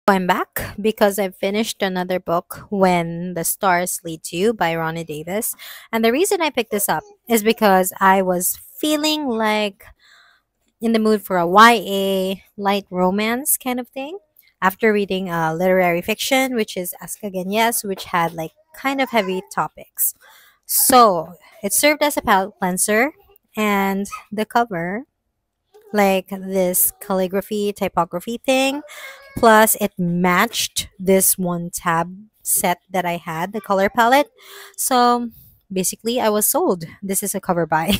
I'm back because I've finished another book, When the Stars Lead You by Ronni Davis. And the reason I picked this up is because I was feeling like in the mood for a YA light romance kind of thing after reading literary fiction, which is Ask Again Yes, which had like kind of heavy topics. So it served as a palate cleanser, and the cover, like this calligraphy typography thing, plus it matched this one tab set that I had, the color palette. So basically I was sold. This is a cover buy.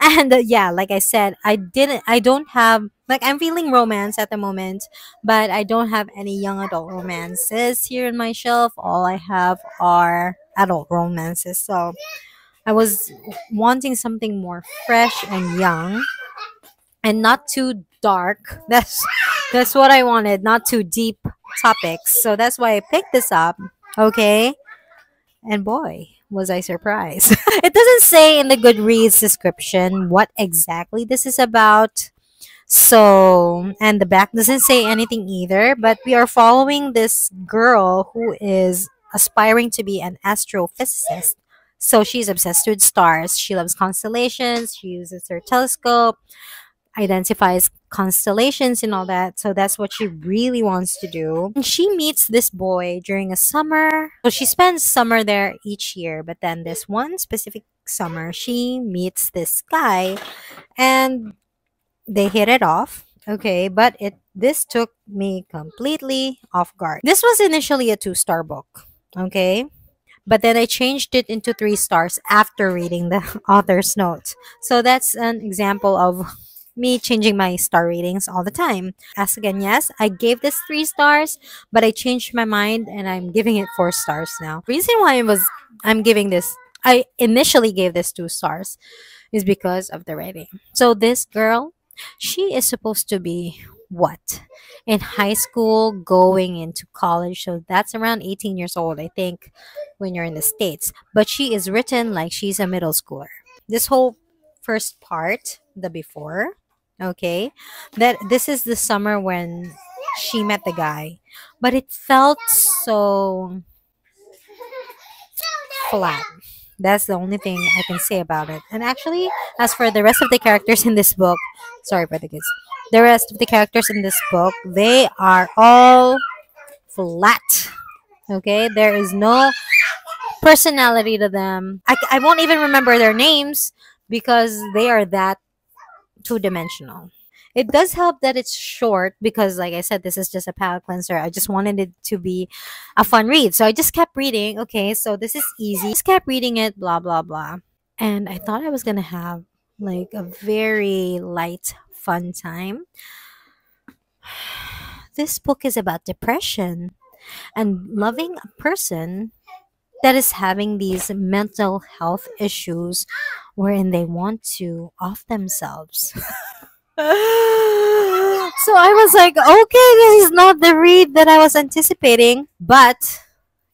And yeah, like I said, I don't have, like, I'm feeling romance at the moment, but I don't have any young adult romances here in my shelf. All I have are adult romances. So I was wanting something more fresh and young and not too dark. That's what I wanted, not too deep topics. So that's why I picked this up. Okay. And boy, was I surprised. It doesn't say in the Goodreads description what exactly this is about. So, and the back doesn't say anything either, but we are following this girl who is aspiring to be an astrophysicist. So she's obsessed with stars. She loves constellations. She uses her telescope, identifies constellations and all that. So that's what she really wants to do. And she meets this boy during a summer. So she spends summer there each year, but then this one specific summer, she meets this guy and they hit it off. Okay, but it this took me completely off guard. This was initially a 2-star book. Okay, but then I changed it into 3 stars after reading the author's notes. So that's an example of me changing my star ratings all the time. As again, yes, I gave this 3 stars, but I changed my mind and I'm giving it 4 stars now. Reason why I'm giving this, I initially gave this 2 stars, is because of the writing. So this girl, she is supposed to be what? In high school, going into college. So that's around 18 years old, I think, when you're in the States. But she is written like she's a middle schooler. This whole first part, the before, okay, that this is the summer when she met the guy. But it felt so flat. That's the only thing I can say about it. And actually, as for the rest of the characters in this book, sorry for the kids. The rest of the characters in this book, they are all flat. Okay? There is no personality to them. I won't even remember their names because they are that two-dimensional. It does help that it's short because, like I said, this is just a palate cleanser. I just wanted it to be a fun read. So I just kept reading. Okay, so this is easy. Just kept reading it, blah, blah, blah. And I thought I was going to have like a very light, fun time. This book is about depression and loving a person that is having these mental health issues wherein they want to off themselves. So I was like, okay, this is not the read that I was anticipating. But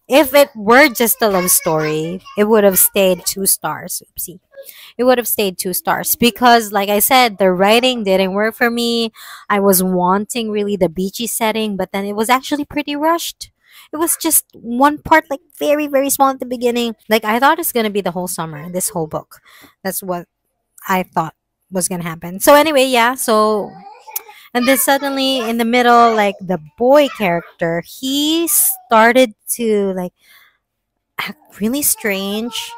if it were just a love story, it would have stayed 2 stars. Oopsie. It would have stayed 2 stars because, like I said, the writing didn't work for me. I was wanting really the beachy setting, but then it was actually pretty rushed. It was just one part, like very, very small at the beginning. Like I thought it's gonna be the whole summer, this whole book. That's what I thought was gonna happen. So anyway, yeah. So and then suddenly in the middle, like the boy character, he started to like act really strange.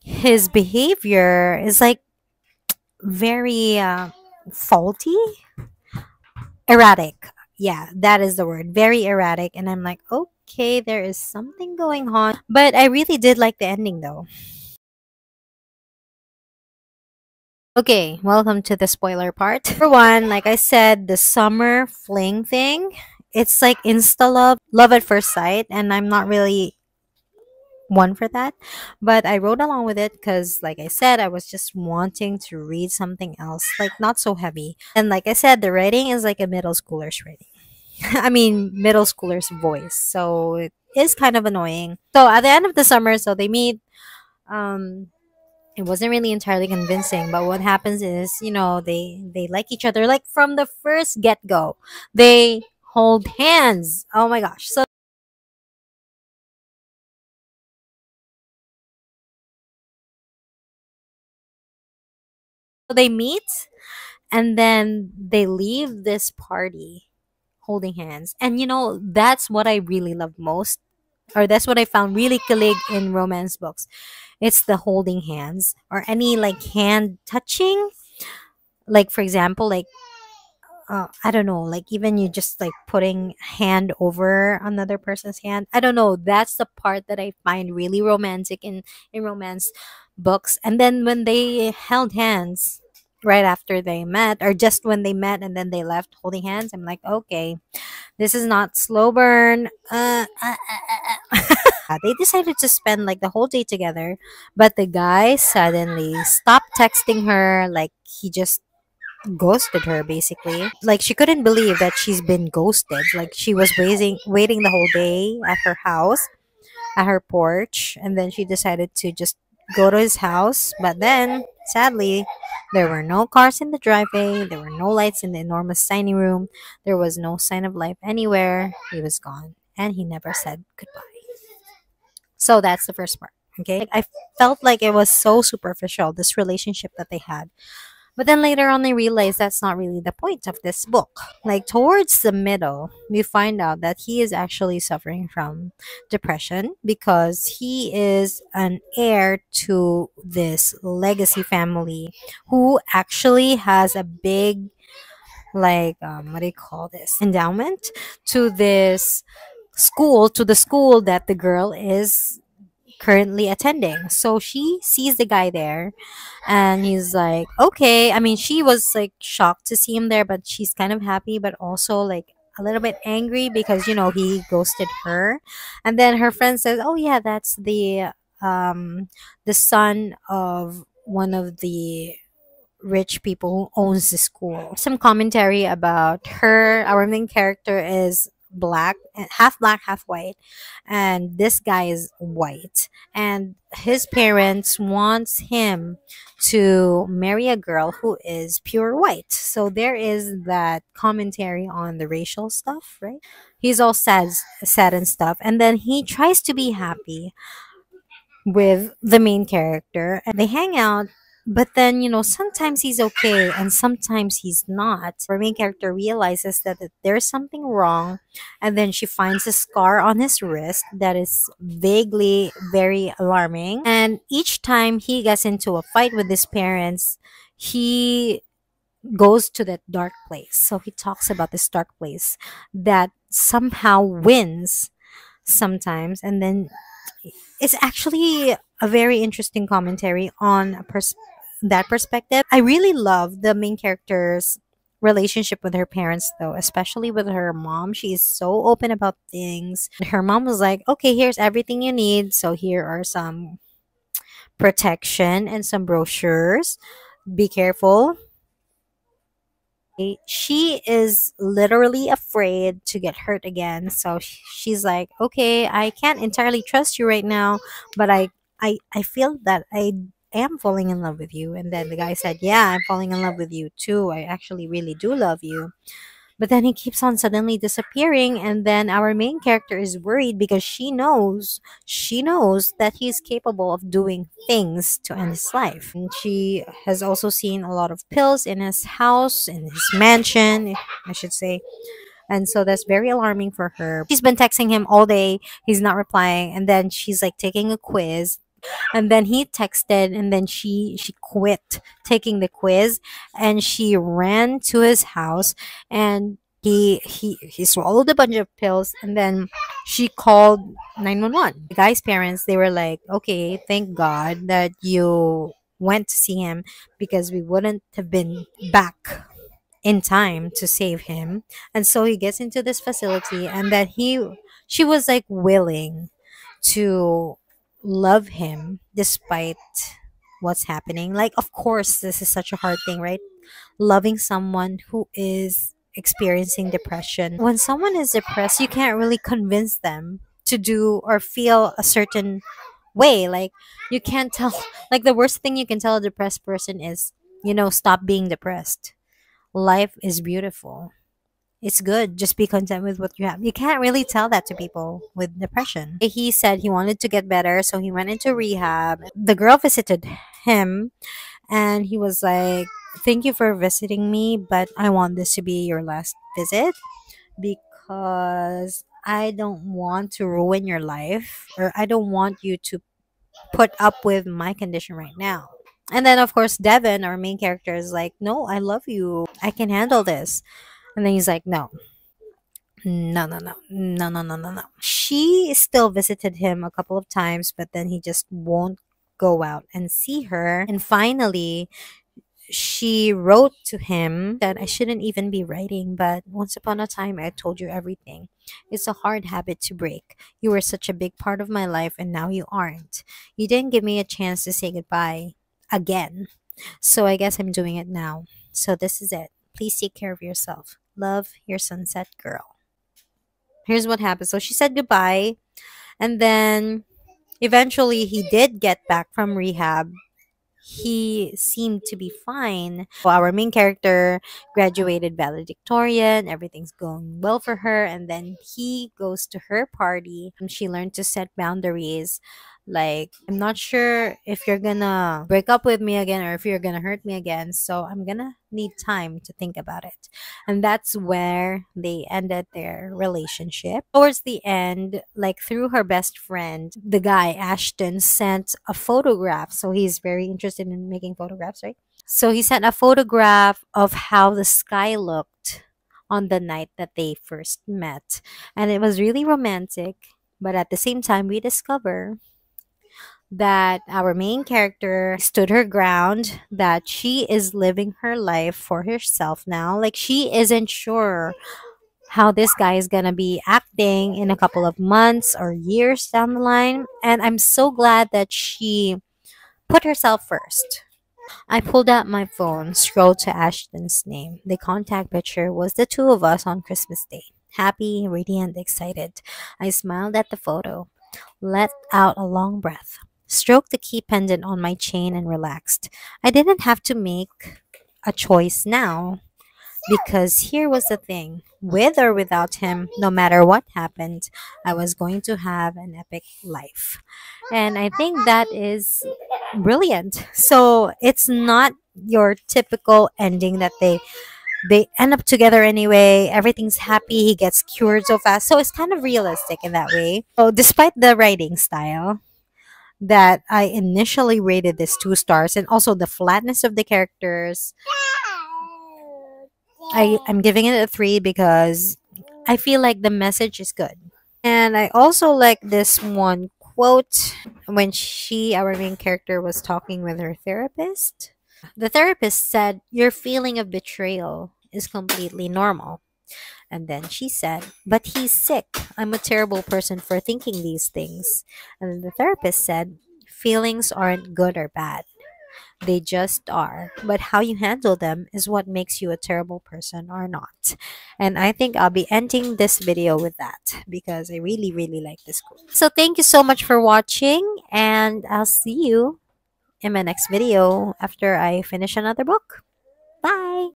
His behavior is like very faulty, erratic. Yeah, that is the word. Very erratic. And I'm like, okay, there is something going on. But I really did like the ending though. Okay, welcome to the spoiler part. For one, like I said, the summer fling thing, it's like insta love, love at first sight, and I'm not really one for that. But I wrote along with it because, like I said, I was just wanting to read something else, like not so heavy. And like I said, the writing is like a middle schooler's writing. I mean, middle schooler's voice. So it is kind of annoying. So at the end of the summer, so they meet. Um, it wasn't really entirely convincing, but what happens is, they like each other like from the first get go. They hold hands. Oh my gosh. So they meet and then they leave this party holding hands. And that's what I really love most, or that's what I found really kilig in romance books. It's the holding hands or any like hand touching. Like for example, like I don't know, like even you just like putting hand over another person's hand. I don't know. That's the part that I find really romantic in romance books. And then when they held hands right after they met, or just when they met and then they left holding hands, I'm like, okay, this is not slow burn. They decided to spend like the whole day together, but the guy suddenly stopped texting her. Like he just ghosted her basically. Like she couldn't believe that she's been ghosted. Like she was waiting the whole day at her house, at her porch, and then she decided to just go to his house. But then, sadly, there were no cars in the driveway, there were no lights in the enormous dining room, there was no sign of life anywhere. He was gone, and he never said goodbye. So that's the first part. Okay. Like, I felt like it was so superficial, this relationship that they had. But then later on, I realized that's not really the point of this book. Like, towards the middle, we find out that he is actually suffering from depression because he is an heir to this legacy family who actually has a big, like, what do you call this? Endowment to this school, to the school that the girl is currently attending. So she sees the guy there and he's like, okay. I mean, she was like shocked to see him there, but she's kind of happy, but also like a little bit angry because, he ghosted her. And then her friend says, oh, yeah, that's the son of one of the rich people who owns the school. Some commentary about her. Our main character is black, half white, and this guy is white. And his parents wants him to marry a girl who is pure white. So there is that commentary on the racial stuff, right? He's all sad and stuff, and then he tries to be happy with the main character and they hang out, but then sometimes he's okay and sometimes he's not. Our main character realizes that there's something wrong, and then she finds a scar on his wrist that is vaguely very alarming. And each time he gets into a fight with his parents, he goes to that dark place. So he talks about this dark place that somehow wins sometimes. And then it's actually a very interesting commentary on that perspective. I really love the main character's relationship with her parents, though, especially with her mom. She is so open about things. Her mom was like, okay, here's everything you need. So here are some protection and some brochures. Be careful. She is literally afraid to get hurt again. So she's like, okay, I can't entirely trust you right now, but I feel that I am falling in love with you. And then the guy said, yeah, I'm falling in love with you too. I actually really do love you. But then he keeps on suddenly disappearing, and then our main character is worried because she knows that he's capable of doing things to end his life. And she has also seen a lot of pills in his house, in his mansion, I should say. And so that's very alarming for her. She's been texting him all day. He's not replying. And then she's like taking a quiz, and then he texted, and then she quit taking the quiz, and she ran to his house, and he swallowed a bunch of pills, and then she called 911. The guy's parents, they were like, okay, thank god that you went to see him, because we wouldn't have been back in time to save him. And so he gets into this facility, and then she was like willing to love him despite what's happening. Like, of course, this is such a hard thing, right? Loving someone who is experiencing depression. When someone is depressed, you can't really convince them to do or feel a certain way. Like, you can't tell, like, the worst thing you can tell a depressed person is, stop being depressed. Life is beautiful. It's good. Just be content with what you have. You can't really tell that to people with depression. He said he wanted to get better, so he went into rehab. The girl visited him, and he was like, "Thank you for visiting me, but I want this to be your last visit because I don't want to ruin your life, or I don't want you to put up with my condition right now." And then, of course, Devin, our main character, is like, "No, I love you. I can handle this." And then he's like, "No, no, no, no, no, no, no, no, no." She still visited him a couple of times, but then he just won't go out and see her. And finally, she wrote to him that, "I shouldn't even be writing, but once upon a time I told you everything. It's a hard habit to break. You were such a big part of my life, and now you aren't. You didn't give me a chance to say goodbye again. So I guess I'm doing it now. So this is it. Please take care of yourself. Love, your sunset girl." Here's what happened. So she said goodbye, and then eventually he did get back from rehab. He seemed to be fine. So our main character graduated valedictorian, everything's going well for her, and then he goes to her party. And she learned to set boundaries. Like, "I'm not sure if you're gonna break up with me again or if you're gonna hurt me again, so I'm gonna need time to think about it." And that's where they ended their relationship. Towards the end, like through her best friend, the guy Ashton sent a photograph. So he's very interested in making photographs, right? So he sent a photograph of how the sky looked on the night that they first met. And it was really romantic. But at the same time, we discover that our main character stood her ground, that she is living her life for herself now. Like, she isn't sure how this guy is gonna be acting in a couple of months or years down the line. And I'm so glad that she put herself first. I pulled out my phone, scrolled to Ashton's name. The contact picture was the two of us on Christmas Day. Happy, radiant, excited. I smiled at the photo, let out a long breath, stroked the key pendant on my chain, and relaxed. I didn't have to make a choice now. Because here was the thing, with or without him, no matter what happened, I was going to have an epic life. And I think that is brilliant. So it's not your typical ending that they end up together anyway, everything's happy, he gets cured so fast. So it's kind of realistic in that way. So despite the writing style, that I initially rated this 2 stars, and also the flatness of the characters, I'm giving it a 3 because I feel like the message is good. And I also like this one quote when our main character, was talking with her therapist. The therapist said, "Your feeling of betrayal is completely normal." And then she said, "But he's sick. I'm a terrible person for thinking these things." And then the therapist said, "Feelings aren't good or bad. They just are. But how you handle them is what makes you a terrible person or not." And I think I'll be ending this video with that because I really, really like this quote. So thank you so much for watching, and I'll see you in my next video after I finish another book. Bye!